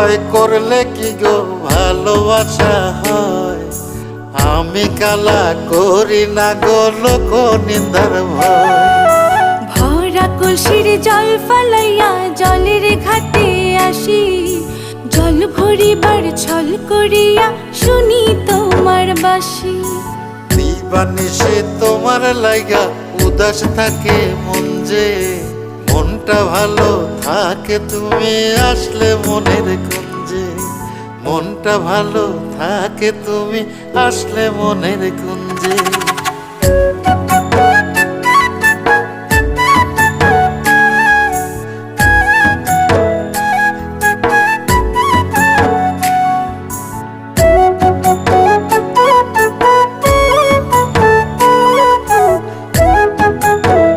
ভয় করলে কি গো ভালোবাসা হয়? আমি কালা করি না গো লোক নিন্দার ভয়। ভরা কলসির জল ফালাইয়া জলের ঘাটে আসি, জল ভরিবার ছল করিয়া শুনি তোমার বাঁশি। দিবানিশি তোমার লাইগা উদাস থাকে মন যে, মনটা ভালো থাকে তুমি আসলে মনের কুঞ্জে। মনটা ভালো থাকে তুমি আসলে মনের কুঞ্জে।